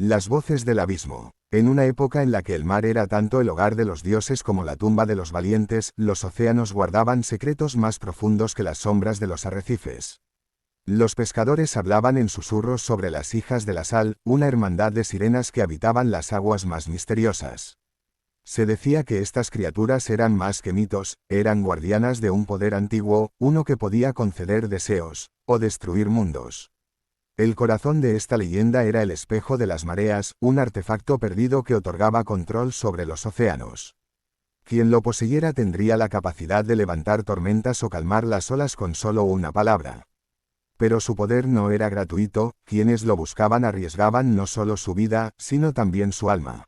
Las voces del abismo. En una época en la que el mar era tanto el hogar de los dioses como la tumba de los valientes, los océanos guardaban secretos más profundos que las sombras de los arrecifes. Los pescadores hablaban en susurros sobre las hijas de la sal, una hermandad de sirenas que habitaban las aguas más misteriosas. Se decía que estas criaturas eran más que mitos, eran guardianas de un poder antiguo, uno que podía conceder deseos, o destruir mundos. El corazón de esta leyenda era el espejo de las mareas, un artefacto perdido que otorgaba control sobre los océanos. Quien lo poseyera tendría la capacidad de levantar tormentas o calmar las olas con solo una palabra. Pero su poder no era gratuito, quienes lo buscaban arriesgaban no solo su vida, sino también su alma.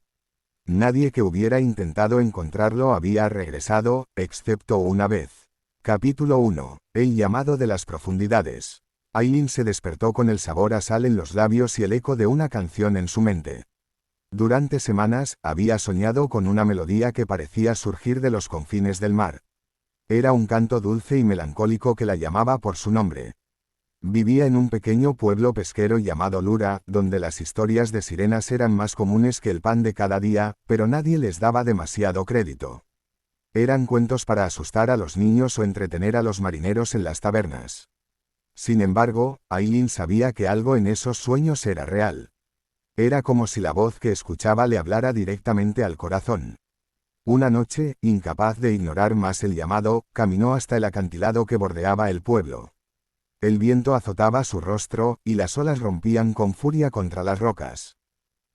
Nadie que hubiera intentado encontrarlo había regresado, excepto una vez. Capítulo 1. El llamado de las profundidades. Aileen se despertó con el sabor a sal en los labios y el eco de una canción en su mente. Durante semanas, había soñado con una melodía que parecía surgir de los confines del mar. Era un canto dulce y melancólico que la llamaba por su nombre. Vivía en un pequeño pueblo pesquero llamado Lura, donde las historias de sirenas eran más comunes que el pan de cada día, pero nadie les daba demasiado crédito. Eran cuentos para asustar a los niños o entretener a los marineros en las tabernas. Sin embargo, Aileen sabía que algo en esos sueños era real. Era como si la voz que escuchaba le hablara directamente al corazón. Una noche, incapaz de ignorar más el llamado, caminó hasta el acantilado que bordeaba el pueblo. El viento azotaba su rostro, y las olas rompían con furia contra las rocas.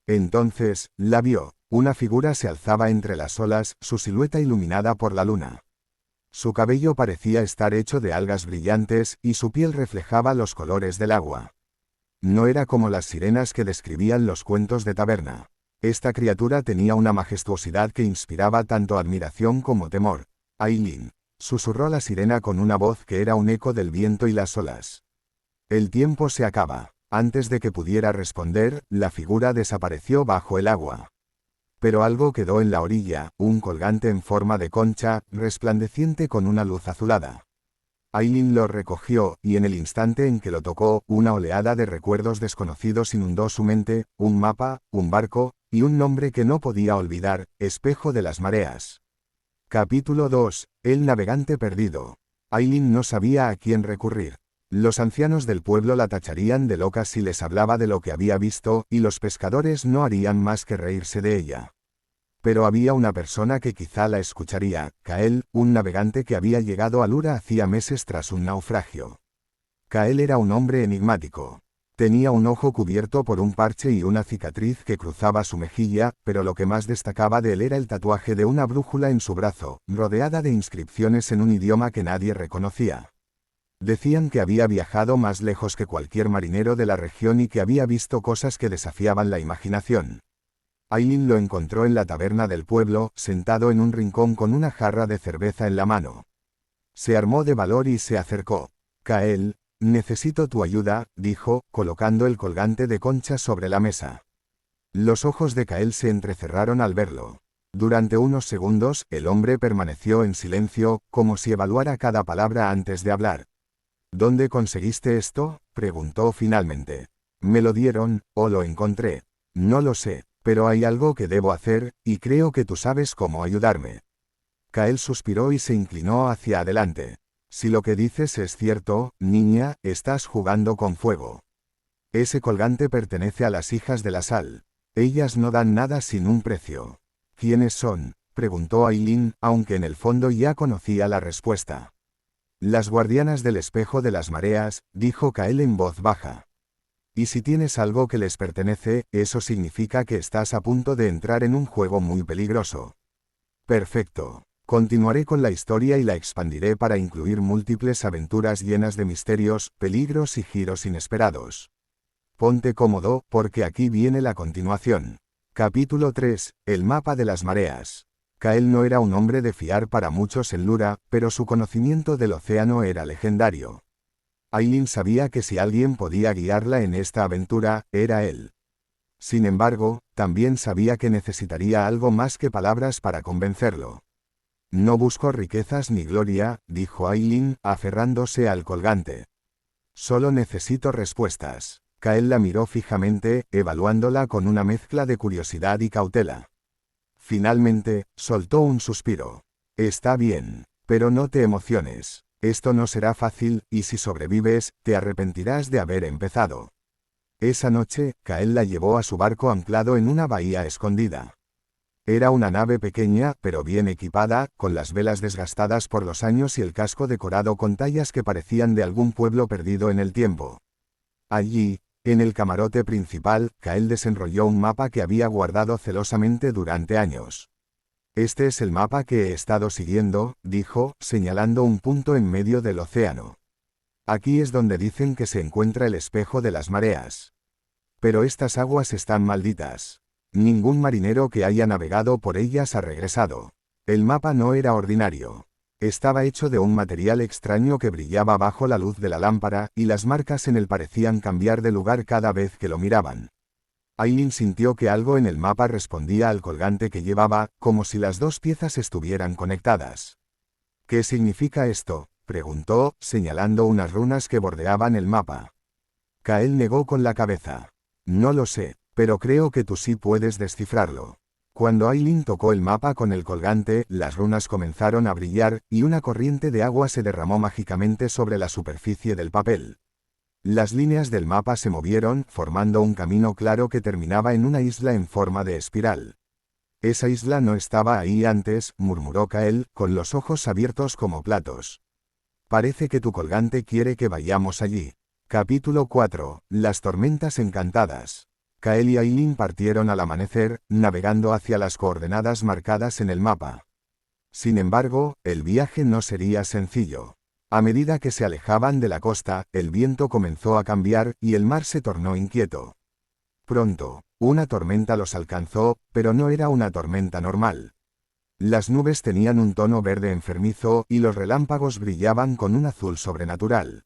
Entonces, la vio. Una figura se alzaba entre las olas, su silueta iluminada por la luna. Su cabello parecía estar hecho de algas brillantes, y su piel reflejaba los colores del agua. No era como las sirenas que describían los cuentos de taberna. Esta criatura tenía una majestuosidad que inspiraba tanto admiración como temor. Aileen, susurró la sirena con una voz que era un eco del viento y las olas. El tiempo se acaba. Antes de que pudiera responder, la figura desapareció bajo el agua. Pero algo quedó en la orilla, un colgante en forma de concha, resplandeciente con una luz azulada. Aileen lo recogió, y en el instante en que lo tocó, una oleada de recuerdos desconocidos inundó su mente, un mapa, un barco, y un nombre que no podía olvidar, Espejo de las Mareas. Capítulo 2. El navegante perdido. Aileen no sabía a quién recurrir. Los ancianos del pueblo la tacharían de loca si les hablaba de lo que había visto, y los pescadores no harían más que reírse de ella. Pero había una persona que quizá la escucharía, Kael, un navegante que había llegado a Lura hacía meses tras un naufragio. Kael era un hombre enigmático. Tenía un ojo cubierto por un parche y una cicatriz que cruzaba su mejilla, pero lo que más destacaba de él era el tatuaje de una brújula en su brazo, rodeada de inscripciones en un idioma que nadie reconocía. Decían que había viajado más lejos que cualquier marinero de la región y que había visto cosas que desafiaban la imaginación. Aileen lo encontró en la taberna del pueblo, sentado en un rincón con una jarra de cerveza en la mano. Se armó de valor y se acercó. Kael, necesito tu ayuda, dijo, colocando el colgante de concha sobre la mesa. Los ojos de Kael se entrecerraron al verlo. Durante unos segundos, el hombre permaneció en silencio, como si evaluara cada palabra antes de hablar. ¿Dónde conseguiste esto?, preguntó finalmente. Me lo dieron, o lo encontré. No lo sé, pero hay algo que debo hacer, y creo que tú sabes cómo ayudarme. Kael suspiró y se inclinó hacia adelante. Si lo que dices es cierto, niña, estás jugando con fuego. Ese colgante pertenece a las hijas de la sal. Ellas no dan nada sin un precio. ¿Quiénes son?, preguntó Aileen, aunque en el fondo ya conocía la respuesta. Las guardianas del espejo de las mareas, dijo Kael en voz baja. Y si tienes algo que les pertenece, eso significa que estás a punto de entrar en un juego muy peligroso. Perfecto. Continuaré con la historia y la expandiré para incluir múltiples aventuras llenas de misterios, peligros y giros inesperados. Ponte cómodo, porque aquí viene la continuación. Capítulo 3. El mapa de las mareas. Kael no era un hombre de fiar para muchos en Lura, pero su conocimiento del océano era legendario. Aileen sabía que si alguien podía guiarla en esta aventura, era él. Sin embargo, también sabía que necesitaría algo más que palabras para convencerlo. No busco riquezas ni gloria, dijo Aileen, aferrándose al colgante. Solo necesito respuestas. Kael la miró fijamente, evaluándola con una mezcla de curiosidad y cautela. Finalmente, soltó un suspiro. Está bien, pero no te emociones. Esto no será fácil, y si sobrevives, te arrepentirás de haber empezado. Esa noche, Kael la llevó a su barco anclado en una bahía escondida. Era una nave pequeña, pero bien equipada, con las velas desgastadas por los años y el casco decorado con tallas que parecían de algún pueblo perdido en el tiempo. Allí, en el camarote principal, Kael desenrolló un mapa que había guardado celosamente durante años. Este es el mapa que he estado siguiendo, dijo, señalando un punto en medio del océano. Aquí es donde dicen que se encuentra el espejo de las mareas. Pero estas aguas están malditas. Ningún marinero que haya navegado por ellas ha regresado. El mapa no era ordinario. Estaba hecho de un material extraño que brillaba bajo la luz de la lámpara, y las marcas en él parecían cambiar de lugar cada vez que lo miraban. Aileen sintió que algo en el mapa respondía al colgante que llevaba, como si las dos piezas estuvieran conectadas. ¿Qué significa esto?, preguntó, señalando unas runas que bordeaban el mapa. Kael negó con la cabeza. No lo sé, pero creo que tú sí puedes descifrarlo. Cuando Aileen tocó el mapa con el colgante, las runas comenzaron a brillar, y una corriente de agua se derramó mágicamente sobre la superficie del papel. Las líneas del mapa se movieron, formando un camino claro que terminaba en una isla en forma de espiral. Esa isla no estaba ahí antes, murmuró Kael, con los ojos abiertos como platos. Parece que tu colgante quiere que vayamos allí. Capítulo 4. Las tormentas encantadas. Kael y Aileen partieron al amanecer, navegando hacia las coordenadas marcadas en el mapa. Sin embargo, el viaje no sería sencillo. A medida que se alejaban de la costa, el viento comenzó a cambiar, y el mar se tornó inquieto. Pronto, una tormenta los alcanzó, pero no era una tormenta normal. Las nubes tenían un tono verde enfermizo, y los relámpagos brillaban con un azul sobrenatural.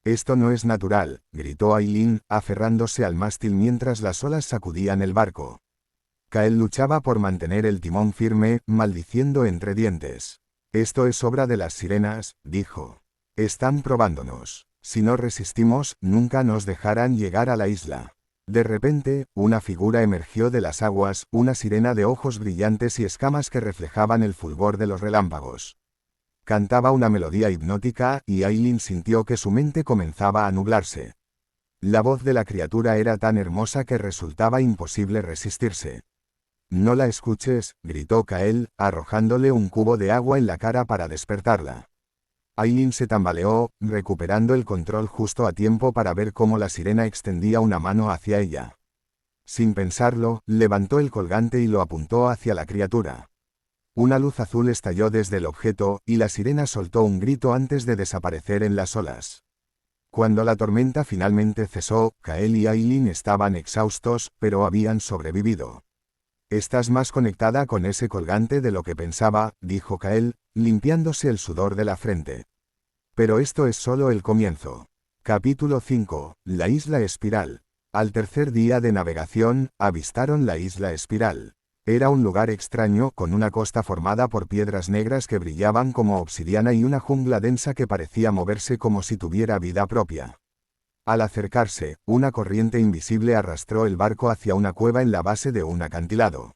Esto no es natural, gritó Aileen, aferrándose al mástil mientras las olas sacudían el barco. Kael luchaba por mantener el timón firme, maldiciendo entre dientes. Esto es obra de las sirenas, dijo. Están probándonos. Si no resistimos, nunca nos dejarán llegar a la isla. De repente, una figura emergió de las aguas, una sirena de ojos brillantes y escamas que reflejaban el fulgor de los relámpagos. Cantaba una melodía hipnótica, y Aileen sintió que su mente comenzaba a nublarse. La voz de la criatura era tan hermosa que resultaba imposible resistirse. No la escuches, gritó Kael, arrojándole un cubo de agua en la cara para despertarla. Aileen se tambaleó, recuperando el control justo a tiempo para ver cómo la sirena extendía una mano hacia ella. Sin pensarlo, levantó el colgante y lo apuntó hacia la criatura. Una luz azul estalló desde el objeto, y la sirena soltó un grito antes de desaparecer en las olas. Cuando la tormenta finalmente cesó, Kael y Aileen estaban exhaustos, pero habían sobrevivido. Estás más conectada con ese colgante de lo que pensaba, dijo Kael, limpiándose el sudor de la frente. Pero esto es solo el comienzo. Capítulo 5. La isla Espiral. Al tercer día de navegación, avistaron la isla Espiral. Era un lugar extraño, con una costa formada por piedras negras que brillaban como obsidiana y una jungla densa que parecía moverse como si tuviera vida propia. Al acercarse, una corriente invisible arrastró el barco hacia una cueva en la base de un acantilado.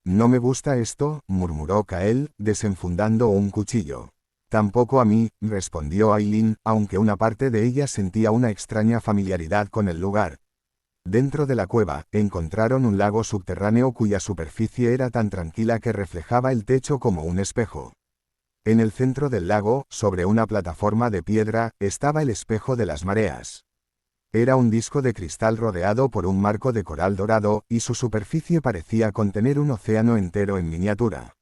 No me gusta esto, murmuró Kael, desenfundando un cuchillo. Tampoco a mí, respondió Aileen, aunque una parte de ella sentía una extraña familiaridad con el lugar. Dentro de la cueva, encontraron un lago subterráneo cuya superficie era tan tranquila que reflejaba el techo como un espejo. En el centro del lago, sobre una plataforma de piedra, estaba el espejo de las mareas. Era un disco de cristal rodeado por un marco de coral dorado, y su superficie parecía contener un océano entero en miniatura.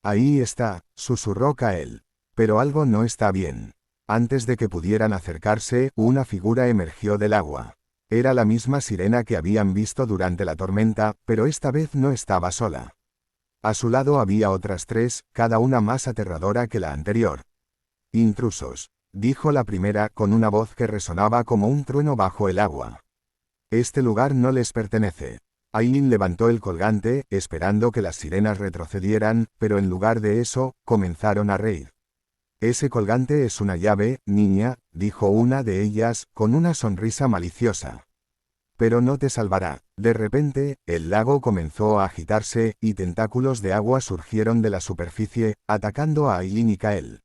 Ahí está, susurró Kael. Pero algo no está bien. Antes de que pudieran acercarse, una figura emergió del agua. Era la misma sirena que habían visto durante la tormenta, pero esta vez no estaba sola. A su lado había otras tres, cada una más aterradora que la anterior. Intrusos, dijo la primera con una voz que resonaba como un trueno bajo el agua. Este lugar no les pertenece. Aileen levantó el colgante, esperando que las sirenas retrocedieran, pero en lugar de eso, comenzaron a reír. Ese colgante es una llave, niña, dijo una de ellas, con una sonrisa maliciosa. Pero no te salvará. De repente, el lago comenzó a agitarse, y tentáculos de agua surgieron de la superficie, atacando a Aileen y Kael.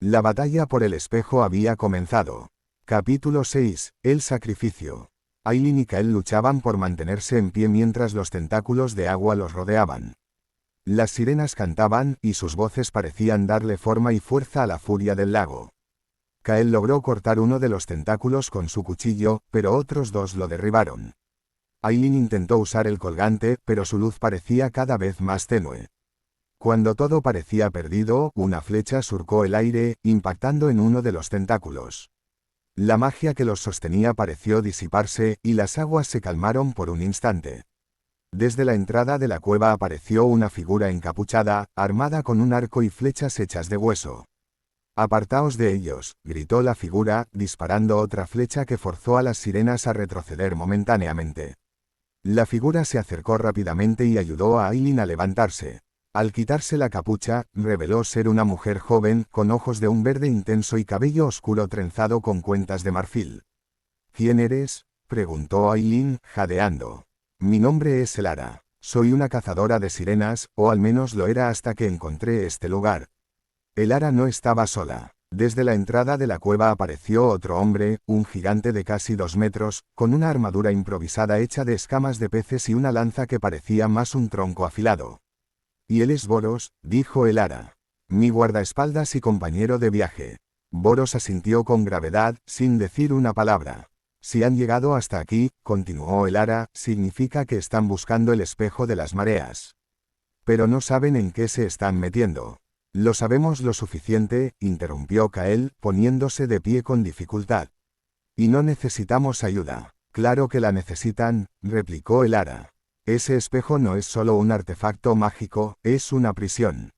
La batalla por el espejo había comenzado. Capítulo 6. El sacrificio. Aileen y Kael luchaban por mantenerse en pie mientras los tentáculos de agua los rodeaban. Las sirenas cantaban, y sus voces parecían darle forma y fuerza a la furia del lago. Kael logró cortar uno de los tentáculos con su cuchillo, pero otros dos lo derribaron. Aileen intentó usar el colgante, pero su luz parecía cada vez más tenue. Cuando todo parecía perdido, una flecha surcó el aire, impactando en uno de los tentáculos. La magia que los sostenía pareció disiparse, y las aguas se calmaron por un instante. Desde la entrada de la cueva apareció una figura encapuchada, armada con un arco y flechas hechas de hueso. «Apartaos de ellos», gritó la figura, disparando otra flecha que forzó a las sirenas a retroceder momentáneamente. La figura se acercó rápidamente y ayudó a Aileen a levantarse. Al quitarse la capucha, reveló ser una mujer joven, con ojos de un verde intenso y cabello oscuro trenzado con cuentas de marfil. «¿Quién eres?», preguntó Aileen, jadeando. «Mi nombre es Elara. Soy una cazadora de sirenas, o al menos lo era hasta que encontré este lugar». Elara no estaba sola. Desde la entrada de la cueva apareció otro hombre, un gigante de casi 2 metros, con una armadura improvisada hecha de escamas de peces y una lanza que parecía más un tronco afilado. «¿Y él es Boros?», dijo Elara. «Mi guardaespaldas y compañero de viaje». Boros asintió con gravedad, sin decir una palabra. «Si han llegado hasta aquí», continuó Elara, «significa que están buscando el espejo de las mareas. Pero no saben en qué se están metiendo». «Lo sabemos lo suficiente», interrumpió Kael, poniéndose de pie con dificultad. «Y no necesitamos ayuda». «Claro que la necesitan», replicó Elara. «Ese espejo no es solo un artefacto mágico, es una prisión».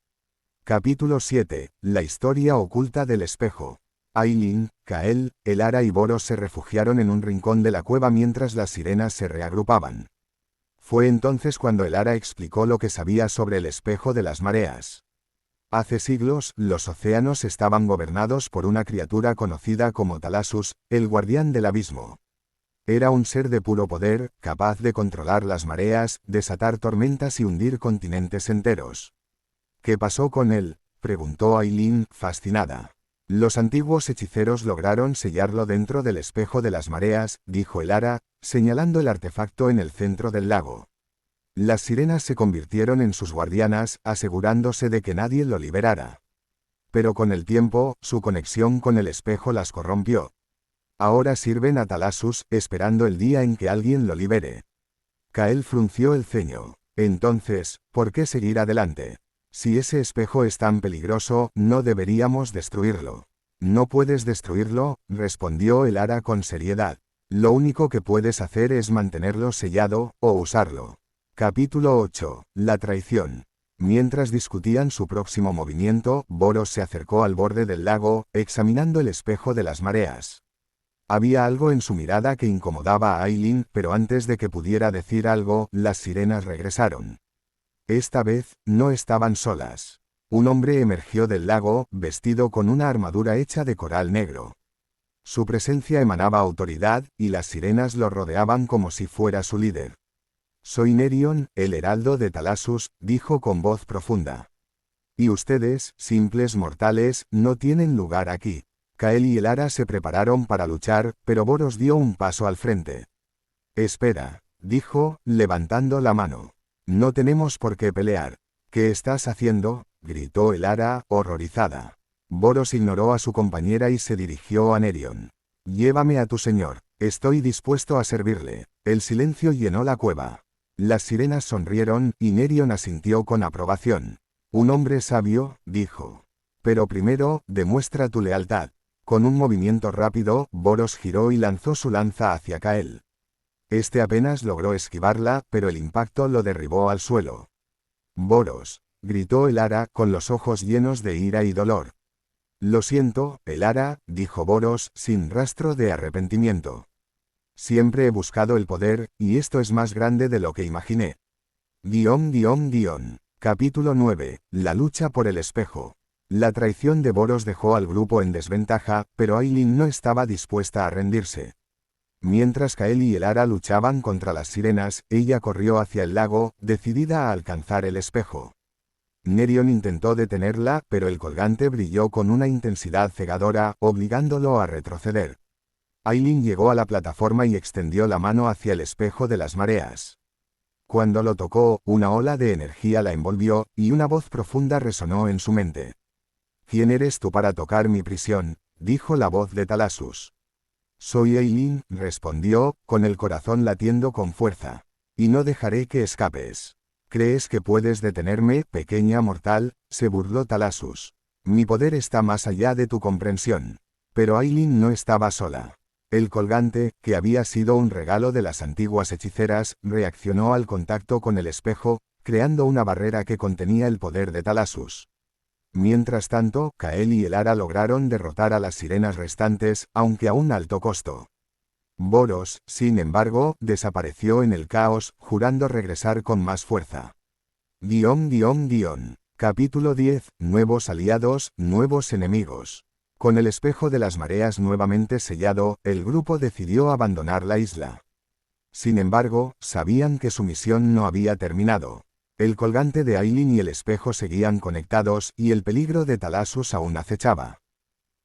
Capítulo 7. La historia oculta del espejo. Aileen, Kael, Elara y Boros se refugiaron en un rincón de la cueva mientras las sirenas se reagrupaban. Fue entonces cuando Elara explicó lo que sabía sobre el espejo de las mareas. Hace siglos, los océanos estaban gobernados por una criatura conocida como Thalasus, el guardián del abismo. Era un ser de puro poder, capaz de controlar las mareas, desatar tormentas y hundir continentes enteros. «¿Qué pasó con él?», preguntó Aileen, fascinada. «Los antiguos hechiceros lograron sellarlo dentro del espejo de las mareas», dijo Elara, señalando el artefacto en el centro del lago. Las sirenas se convirtieron en sus guardianas, asegurándose de que nadie lo liberara. Pero con el tiempo, su conexión con el espejo las corrompió. Ahora sirven a Thalasus, esperando el día en que alguien lo libere. Kael frunció el ceño. «Entonces, ¿por qué seguir adelante? Si ese espejo es tan peligroso, no deberíamos destruirlo». «No puedes destruirlo», respondió Elara con seriedad. «Lo único que puedes hacer es mantenerlo sellado, o usarlo». Capítulo 8. La traición. Mientras discutían su próximo movimiento, Boros se acercó al borde del lago, examinando el espejo de las mareas. Había algo en su mirada que incomodaba a Aileen, pero antes de que pudiera decir algo, las sirenas regresaron. Esta vez, no estaban solas. Un hombre emergió del lago, vestido con una armadura hecha de coral negro. Su presencia emanaba autoridad, y las sirenas lo rodeaban como si fuera su líder. «Soy Nerion, el heraldo de Thalasus», dijo con voz profunda. «Y ustedes, simples mortales, no tienen lugar aquí». Kael y Elara se prepararon para luchar, pero Boros dio un paso al frente. «Espera», dijo, levantando la mano. «No tenemos por qué pelear». «¿Qué estás haciendo?», gritó Elara, horrorizada. Boros ignoró a su compañera y se dirigió a Nerion. «Llévame a tu señor. Estoy dispuesto a servirle». El silencio llenó la cueva. Las sirenas sonrieron, y Nerion asintió con aprobación. «Un hombre sabio», dijo. «Pero primero, demuestra tu lealtad». Con un movimiento rápido, Boros giró y lanzó su lanza hacia Kael. Este apenas logró esquivarla, pero el impacto lo derribó al suelo. «Boros», gritó Elara, con los ojos llenos de ira y dolor. «Lo siento, Elara», dijo Boros, sin rastro de arrepentimiento. «Siempre he buscado el poder, y esto es más grande de lo que imaginé». Capítulo 9. La lucha por el espejo. La traición de Boros dejó al grupo en desventaja, pero Aileen no estaba dispuesta a rendirse. Mientras Kael y Elara luchaban contra las sirenas, ella corrió hacia el lago, decidida a alcanzar el espejo. Nerion intentó detenerla, pero el colgante brilló con una intensidad cegadora, obligándolo a retroceder. Aileen llegó a la plataforma y extendió la mano hacia el espejo de las mareas. Cuando lo tocó, una ola de energía la envolvió, y una voz profunda resonó en su mente. «¿Quién eres tú para tocar mi prisión?», dijo la voz de Thalasus. «Soy Aileen», respondió, con el corazón latiendo con fuerza. «Y no dejaré que escapes». «¿Crees que puedes detenerme, pequeña mortal?», se burló Thalasus. «Mi poder está más allá de tu comprensión». Pero Aileen no estaba sola. El colgante, que había sido un regalo de las antiguas hechiceras, reaccionó al contacto con el espejo, creando una barrera que contenía el poder de Thalasus. Mientras tanto, Kael y Elara lograron derrotar a las sirenas restantes, aunque a un alto costo. Boros, sin embargo, desapareció en el caos, jurando regresar con más fuerza. Capítulo 10. Nuevos aliados, nuevos enemigos. Con el espejo de las mareas nuevamente sellado, el grupo decidió abandonar la isla. Sin embargo, sabían que su misión no había terminado. El colgante de Aileen y el espejo seguían conectados, y el peligro de Thalasus aún acechaba.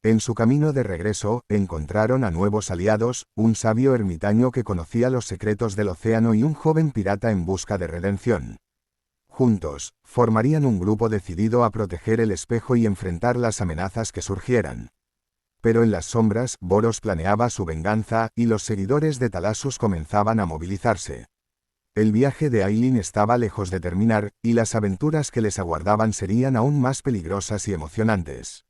En su camino de regreso, encontraron a nuevos aliados, un sabio ermitaño que conocía los secretos del océano y un joven pirata en busca de redención. Juntos, formarían un grupo decidido a proteger el espejo y enfrentar las amenazas que surgieran. Pero en las sombras, Boros planeaba su venganza, y los seguidores de Thalasus comenzaban a movilizarse. El viaje de Aileen estaba lejos de terminar, y las aventuras que les aguardaban serían aún más peligrosas y emocionantes.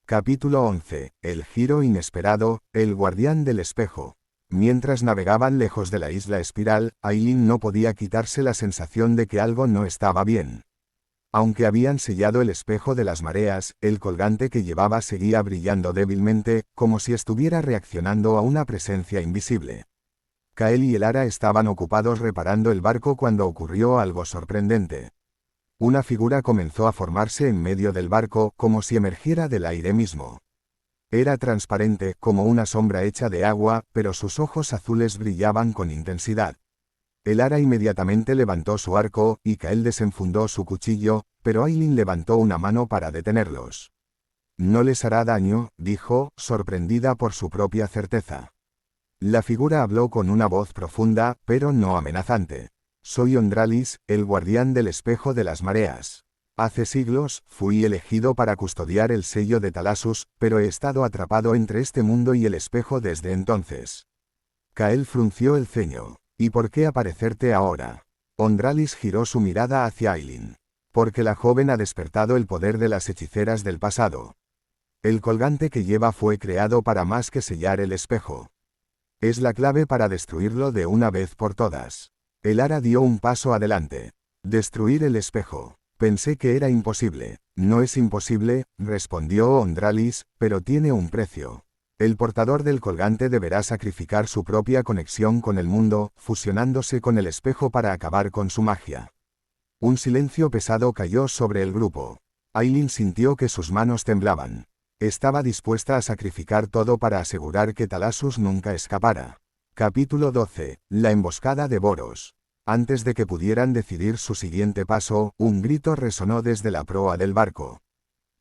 Capítulo 11. El giro inesperado, el guardián del espejo. Mientras navegaban lejos de la isla espiral, Aileen no podía quitarse la sensación de que algo no estaba bien. Aunque habían sellado el espejo de las mareas, el colgante que llevaba seguía brillando débilmente, como si estuviera reaccionando a una presencia invisible. Kael y Elara estaban ocupados reparando el barco cuando ocurrió algo sorprendente. Una figura comenzó a formarse en medio del barco, como si emergiera del aire mismo. Era transparente, como una sombra hecha de agua, pero sus ojos azules brillaban con intensidad. Elara inmediatamente levantó su arco, y Kael desenfundó su cuchillo, pero Aileen levantó una mano para detenerlos. «No les hará daño», dijo, sorprendida por su propia certeza. La figura habló con una voz profunda, pero no amenazante. «Soy Ondralis, el guardián del espejo de las mareas. Hace siglos, fui elegido para custodiar el sello de Thalasus, pero he estado atrapado entre este mundo y el espejo desde entonces». Kael frunció el ceño. «¿Y por qué aparecerte ahora?». Ondralis giró su mirada hacia Aileen. «Porque la joven ha despertado el poder de las hechiceras del pasado. El colgante que lleva fue creado para más que sellar el espejo. Es la clave para destruirlo de una vez por todas». Elara dio un paso adelante. «Destruir el espejo. Pensé que era imposible». «No es imposible», respondió Ondralis, «pero tiene un precio. El portador del colgante deberá sacrificar su propia conexión con el mundo, fusionándose con el espejo para acabar con su magia». Un silencio pesado cayó sobre el grupo. Aileen sintió que sus manos temblaban. Estaba dispuesta a sacrificar todo para asegurar que Thalasus nunca escapara. Capítulo 12. La emboscada de Boros. Antes de que pudieran decidir su siguiente paso, un grito resonó desde la proa del barco.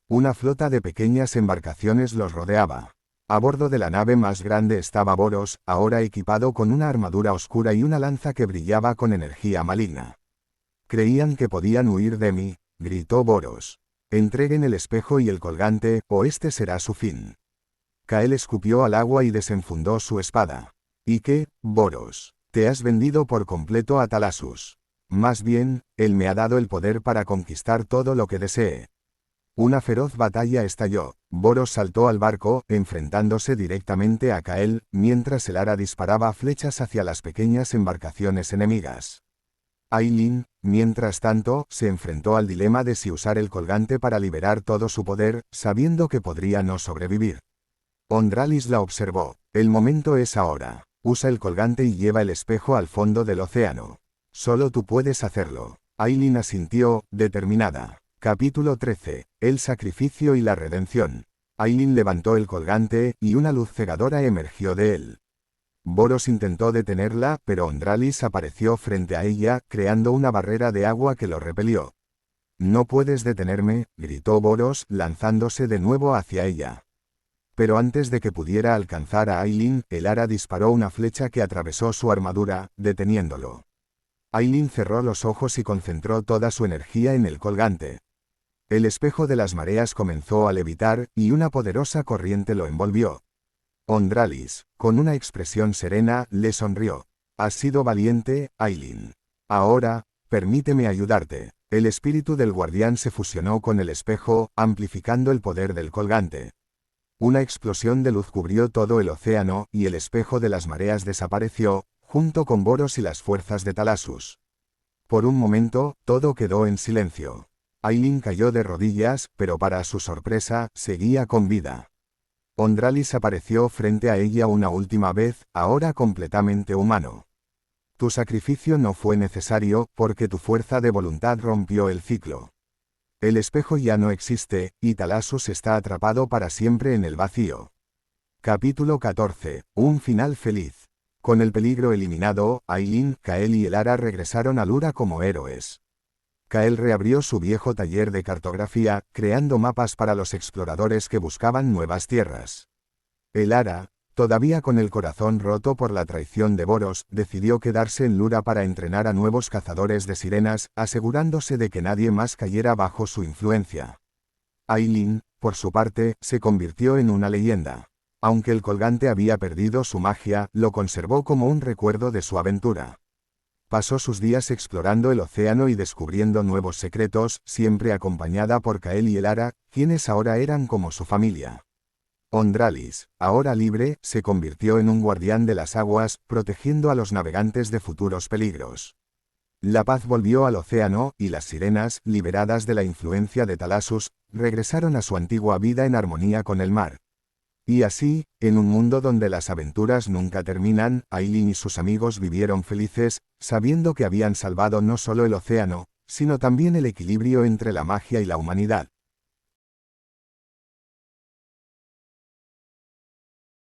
Una flota de pequeñas embarcaciones los rodeaba. A bordo de la nave más grande estaba Boros, ahora equipado con una armadura oscura y una lanza que brillaba con energía maligna. «Creían que podían huir de mí», gritó Boros. «Entreguen el espejo y el colgante, o este será su fin». Kael escupió al agua y desenfundó su espada. «¿Y qué, Boros? Te has vendido por completo a Thalasus. Más bien, él me ha dado el poder para conquistar todo lo que desee». Una feroz batalla estalló. Boros saltó al barco, enfrentándose directamente a Kael, mientras Elara disparaba flechas hacia las pequeñas embarcaciones enemigas. Aileen, mientras tanto, se enfrentó al dilema de si usar el colgante para liberar todo su poder, sabiendo que podría no sobrevivir. Ondralis la observó. «El momento es ahora. Usa el colgante y lleva el espejo al fondo del océano. Solo tú puedes hacerlo». Aileen asintió, determinada. Capítulo 13. El sacrificio y la redención. Aileen levantó el colgante, y una luz cegadora emergió de él. Boros intentó detenerla, pero Ondralis apareció frente a ella, creando una barrera de agua que lo repelió. «No puedes detenerme», gritó Boros, lanzándose de nuevo hacia ella. Pero antes de que pudiera alcanzar a Aylin, Elara disparó una flecha que atravesó su armadura, deteniéndolo. Aylin cerró los ojos y concentró toda su energía en el colgante. El espejo de las mareas comenzó a levitar, y una poderosa corriente lo envolvió. Ondralis, con una expresión serena, le sonrió. «Has sido valiente, Aylin. Ahora, permíteme ayudarte». El espíritu del guardián se fusionó con el espejo, amplificando el poder del colgante. Una explosión de luz cubrió todo el océano, y el espejo de las mareas desapareció, junto con Boros y las fuerzas de Thalasus. Por un momento, todo quedó en silencio. Aylin cayó de rodillas, pero para su sorpresa, seguía con vida. Ondralis apareció frente a ella una última vez, ahora completamente humano. Tu sacrificio no fue necesario, porque tu fuerza de voluntad rompió el ciclo. El espejo ya no existe, y Thalasus está atrapado para siempre en el vacío. Capítulo 14. Un final feliz. Con el peligro eliminado, Aylin, Kael y Elara regresaron a Lura como héroes. Kael reabrió su viejo taller de cartografía, creando mapas para los exploradores que buscaban nuevas tierras. Elara, todavía con el corazón roto por la traición de Boros, decidió quedarse en Lura para entrenar a nuevos cazadores de sirenas, asegurándose de que nadie más cayera bajo su influencia. Aylin, por su parte, se convirtió en una leyenda. Aunque el colgante había perdido su magia, lo conservó como un recuerdo de su aventura. Pasó sus días explorando el océano y descubriendo nuevos secretos, siempre acompañada por Kael y Elara, quienes ahora eran como su familia. Ondralis, ahora libre, se convirtió en un guardián de las aguas, protegiendo a los navegantes de futuros peligros. La paz volvió al océano, y las sirenas, liberadas de la influencia de Thalasus, regresaron a su antigua vida en armonía con el mar. Y así, en un mundo donde las aventuras nunca terminan, Aylin y sus amigos vivieron felices, sabiendo que habían salvado no solo el océano, sino también el equilibrio entre la magia y la humanidad.